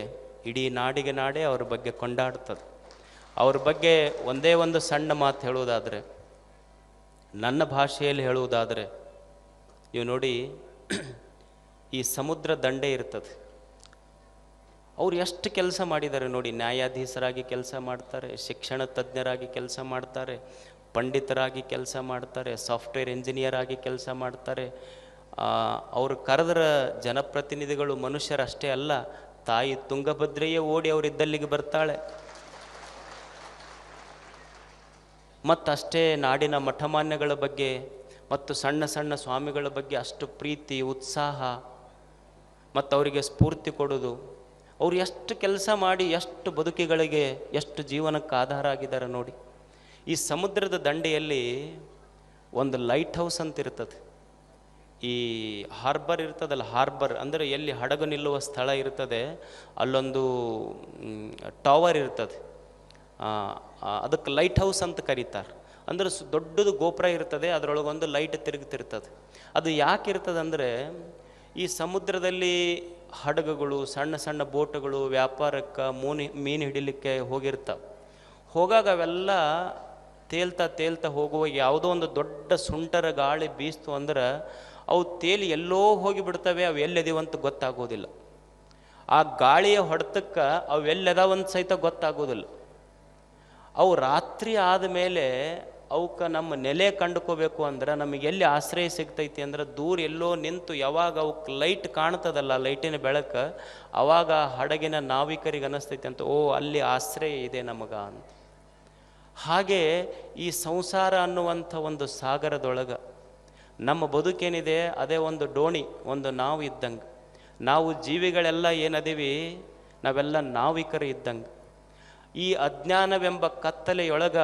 ಇಡೀ ನಾಡಿಗೆ ನಾಡೇ ಅವ್ರ ಬಗ್ಗೆ ಕೊಂಡಾಡ್ತದೆ. ಅವ್ರ ಬಗ್ಗೆ ಒಂದೇ ಒಂದು ಸಣ್ಣ ಮಾತು ಹೇಳುವುದಾದರೆ, ನನ್ನ ಭಾಷೆಯಲ್ಲಿ ಹೇಳುವುದಾದರೆ, ನೀವು ನೋಡಿ, ಈ ಸಮುದ್ರ ದಂಡೆ ಇರ್ತದೆ, ಅವ್ರು ಎಷ್ಟು ಕೆಲಸ ಮಾಡಿದ್ದಾರೆ ನೋಡಿ. ನ್ಯಾಯಾಧೀಶರಾಗಿ ಕೆಲಸ ಮಾಡ್ತಾರೆ, ಶಿಕ್ಷಣ ತಜ್ಞರಾಗಿ ಕೆಲಸ ಮಾಡ್ತಾರೆ, ಪಂಡಿತರಾಗಿ ಕೆಲಸ ಮಾಡ್ತಾರೆ, ಸಾಫ್ಟ್ವೇರ್ ಇಂಜಿನಿಯರ್ ಆಗಿ ಕೆಲಸ ಮಾಡ್ತಾರೆ. ಅವರು ಕರೆದ್ರ ಜನಪ್ರತಿನಿಧಿಗಳು ಮನುಷ್ಯರಷ್ಟೇ ಅಲ್ಲ, ತಾಯಿ ತುಂಗಭದ್ರೆಯೇ ಓಡಿ ಅವರಿದ್ದಲ್ಲಿಗೆ ಬರ್ತಾಳೆ. ಮತ್ತಷ್ಟೇ ನಾಡಿನ ಮಠಮಾನ್ಯಗಳ ಬಗ್ಗೆ ಮತ್ತು ಸಣ್ಣ ಸಣ್ಣ ಸ್ವಾಮಿಗಳ ಬಗ್ಗೆ ಅಷ್ಟು ಪ್ರೀತಿ, ಉತ್ಸಾಹ ಮತ್ತು ಅವರಿಗೆ ಸ್ಫೂರ್ತಿ ಕೊಡೋದು. ಅವರು ಎಷ್ಟು ಕೆಲಸ ಮಾಡಿ ಎಷ್ಟು ಬದುಕಿಗಳಿಗೆ, ಎಷ್ಟು ಜೀವನಕ್ಕೆ ಆಧಾರ ಆಗಿದ್ದಾರೆ ನೋಡಿ. ಈ ಸಮುದ್ರದ ದಂಡೆಯಲ್ಲಿ ಒಂದು ಲೈಟ್ ಹೌಸ್ ಅಂತ ಇರ್ತದೆ. ಈ ಹಾರ್ಬರ್ ಇರ್ತದಲ್ಲ, ಹಾರ್ಬರ್ ಅಂದರೆ ಎಲ್ಲಿ ಹಡಗು ನಿಲ್ಲುವ ಸ್ಥಳ ಇರ್ತದೆ, ಅಲ್ಲೊಂದು ಟವರ್ ಇರ್ತದೆ. ಅದಕ್ಕೆ ಲೈಟ್ ಹೌಸ್ ಅಂತ ಕರೀತಾರೆ. ಅಂದ್ರೆ ದೊಡ್ಡದು ಗೋಪುರ ಇರ್ತದೆ, ಅದರೊಳಗೊಂದು ಲೈಟ್ ತಿರುಗ್ತಿರ್ತದೆ. ಅದು ಯಾಕೆ ಇರ್ತದೆ ಅಂದರೆ, ಈ ಸಮುದ್ರದಲ್ಲಿ ಹಡಗುಗಳು, ಸಣ್ಣ ಸಣ್ಣ ಬೋಟುಗಳು ವ್ಯಾಪಾರಕ್ಕೆ ಮೀನು ಹಿಡಿಲಿಕ್ಕೆ ಹೋಗಿರ್ತಾವೆ. ಹೋಗಾಗ ಅವೆಲ್ಲ ತೇಲ್ತಾ ಹೋಗುವಾಗ ಯಾವುದೋ ಒಂದು ದೊಡ್ಡ ಸುಂಟರ ಗಾಳಿ ಬೀಸ್ತು ಅಂದ್ರೆ ಅವು ತೇಲಿ ಎಲ್ಲೋ ಹೋಗಿಬಿಡ್ತವೆ, ಅವು ಎಲ್ಲೆದಿವಂತ ಗೊತ್ತಾಗೋದಿಲ್ಲ. ಆ ಗಾಳಿಯ ಹೊಡೆತಕ್ಕೆ ಅವು ಎಲ್ಲೆದಾವಂತ ಸಹಿತ ಗೊತ್ತಾಗೋದಿಲ್ಲ. ಅವು ರಾತ್ರಿ ಆದಮೇಲೆ ಅವಕ್ಕೆ ನಮ್ಮ ನೆಲೆ ಕಂಡುಕೋಬೇಕು ಅಂದ್ರೆ ನಮಗೆ ಎಲ್ಲಿ ಆಶ್ರಯ ಸಿಗ್ತೈತಿ ಅಂದ್ರೆ, ದೂರ ಎಲ್ಲೋ ನಿಂತು ಯಾವಾಗ ಅವಕ್ಕೆ ಲೈಟ್ ಕಾಣ್ತದಲ್ಲ, ಲೈಟಿನ ಬೆಳಕು, ಅವಾಗ ಹಡಗಿನ ನಾವಿಕರಿಗೆ ಅನ್ನಿಸ್ತೈತಿ ಅಂತ, ಓ ಅಲ್ಲಿ ಆಶ್ರಯ ಇದೆ ನಮಗ ಅಂತ. ಹಾಗೆ ಈ ಸಂಸಾರ ಅನ್ನುವಂಥ ಒಂದು ಸಾಗರದೊಳಗೆ ನಮ್ಮ ಬದುಕೇನಿದೆ ಅದೇ ಒಂದು ಡೋಣಿ, ಒಂದು ನಾವು ಇದ್ದಂಗೆ. ನಾವು ಜೀವಿಗಳೆಲ್ಲ ಏನದೀವಿ, ನಾವೆಲ್ಲ ನಾವಿಕರು ಇದ್ದಂಗೆ. ಈ ಅಜ್ಞಾನವೆಂಬ ಕತ್ತಲೆಯೊಳಗ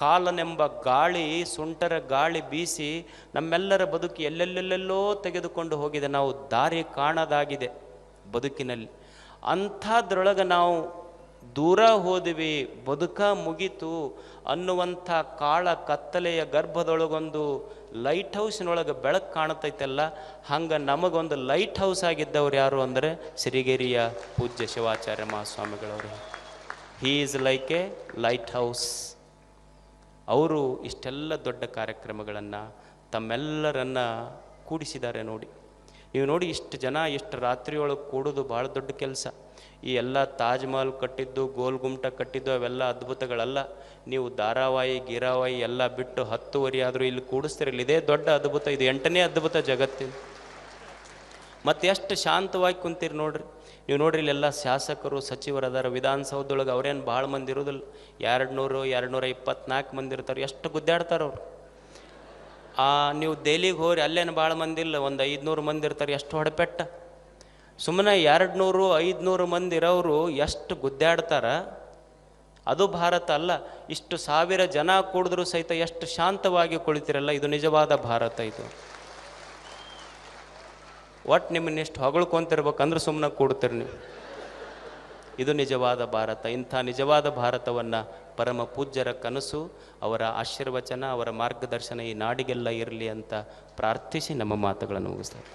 ಕಾಲನೆಂಬ ಗಾಳಿ, ಸುಂಟರ ಗಾಳಿ ಬೀಸಿ ನಮ್ಮೆಲ್ಲರ ಬದುಕು ಎಲ್ಲೆಲ್ಲೆಲ್ಲೆಲ್ಲೋ ತೆಗೆದುಕೊಂಡು ಹೋಗಿದೆ. ನಾವು ದಾರಿ ಕಾಣದಾಗಿದೆ ಬದುಕಿನಲ್ಲಿ. ಅಂಥದ್ರೊಳಗೆ ನಾವು ದೂರ ಹೋದ್ವಿ, ಬದುಕ ಮುಗೀತು ಅನ್ನುವಂಥ ಕಾಳ ಕತ್ತಲೆಯ ಗರ್ಭದೊಳಗೊಂದು ಲೈಟ್ ಹೌಸಿನೊಳಗೆ ಬೆಳಕು ಕಾಣತೈತಲ್ಲ, ಹಂಗೆ ನಮಗೊಂದು ಲೈಟ್ ಹೌಸ್ ಆಗಿದ್ದವ್ರು ಯಾರು ಅಂದರೆ ಸಿರಿಗೆರೆಯ ಪೂಜ್ಯ ಶಿವಾಚಾರ್ಯ ಮಹಾಸ್ವಾಮಿಗಳವರು. He is like a lighthouse. ಅವರು ಇಷ್ಟೆಲ್ಲ ದೊಡ್ಡ ಕಾರ್ಯಕ್ರಮಗಳನ್ನು ತಮ್ಮೆಲ್ಲರನ್ನ ಕೂಡಿಸಿದ್ದಾರೆ ನೋಡಿ. ನೀವು ನೋಡಿ, ಇಷ್ಟು ಜನ ಇಷ್ಟು ರಾತ್ರಿಯೊಳಗೆ ಕೂಡೋದು ಭಾಳ ದೊಡ್ಡ ಕೆಲಸ. ಈ ಎಲ್ಲ ತಾಜ್ ಮಹಲ್ ಕಟ್ಟಿದ್ದು, ಗೋಲ್ ಗುಮ್ಟ ಕಟ್ಟಿದ್ದು ಅವೆಲ್ಲ ಅದ್ಭುತಗಳಲ್ಲ. ನೀವು ಧಾರಾವಾಹಿ ಗೀರಾವಾಹಿ ಎಲ್ಲ ಬಿಟ್ಟು 10 ಆದರೂ ಇಲ್ಲಿ ಕೂಡಿಸ್ತಿರಲಿಲ್ಲ, ಇದೇ ದೊಡ್ಡ ಅದ್ಭುತ. ಇದು 8ನೇ ಅದ್ಭುತ ಜಗತ್ತಿನ. ಮತ್ತು ಎಷ್ಟು ಶಾಂತವಾಗಿ ಕುಂತೀರಿ ನೋಡ್ರಿ. ನೀವು ನೋಡ್ರಿ, ಇಲ್ಲೆಲ್ಲ ಶಾಸಕರು ಸಚಿವರು ಅದಾರ. ವಿಧಾನಸೌಧದೊಳಗೆ ಅವ್ರೇನು ಭಾಳ ಮಂದಿ ಇರೋದಿಲ್ಲ, 200 224 ಮಂದಿ ಇರ್ತಾರೆ. ಎಷ್ಟು ಗುದ್ದಾಡ್ತಾರೆ ಅವ್ರು. ನೀವು ದೆಹಲಿಗೆ ಹೋಗ್ರಿ, ಅಲ್ಲೇನು ಭಾಳ ಮಂದಿ ಇಲ್ಲ, ಒಂದು 500 ಮಂದಿ ಇರ್ತಾರೆ. ಎಷ್ಟು ಹೊಡೆಪೆಟ್ಟ. ಸುಮ್ಮನೆ 200 500 ಮಂದಿ ಇರೋರು ಎಷ್ಟು ಗುದ್ದಾಡ್ತಾರ. ಅದು ಭಾರತ ಅಲ್ಲ. ಇಷ್ಟು 1000 ಜನ ಕೂಡಿದ್ರೂ ಸಹಿತ ಎಷ್ಟು ಶಾಂತವಾಗಿ ಕುಳಿತಿರಲ್ಲ. ಇದು ನಿಜವಾದ ಭಾರತ. ಇದು ಒಟ್ಟು ನಿಮ್ಮನ್ನೆಷ್ಟು ಹೊಗಳ್ಕೊಂತಿರ್ಬೇಕಂದ್ರೆ ಸುಮ್ಮನೆ ಕೂಡ್ತೀರಿ ನೀವು. ಇದು ನಿಜವಾದ ಭಾರತ. ಇಂಥ ನಿಜವಾದ ಭಾರತವನ್ನು ಪರಮ ಪೂಜ್ಯರ ಕನಸು, ಅವರ ಆಶೀರ್ವಚನ, ಅವರ ಮಾರ್ಗದರ್ಶನ ಈ ನಾಡಿಗೆಲ್ಲ ಇರಲಿ ಅಂತ ಪ್ರಾರ್ಥಿಸಿ ನಮ್ಮ ಮಾತುಗಳನ್ನು ಮುಗಿಸ್ತಾರೆ.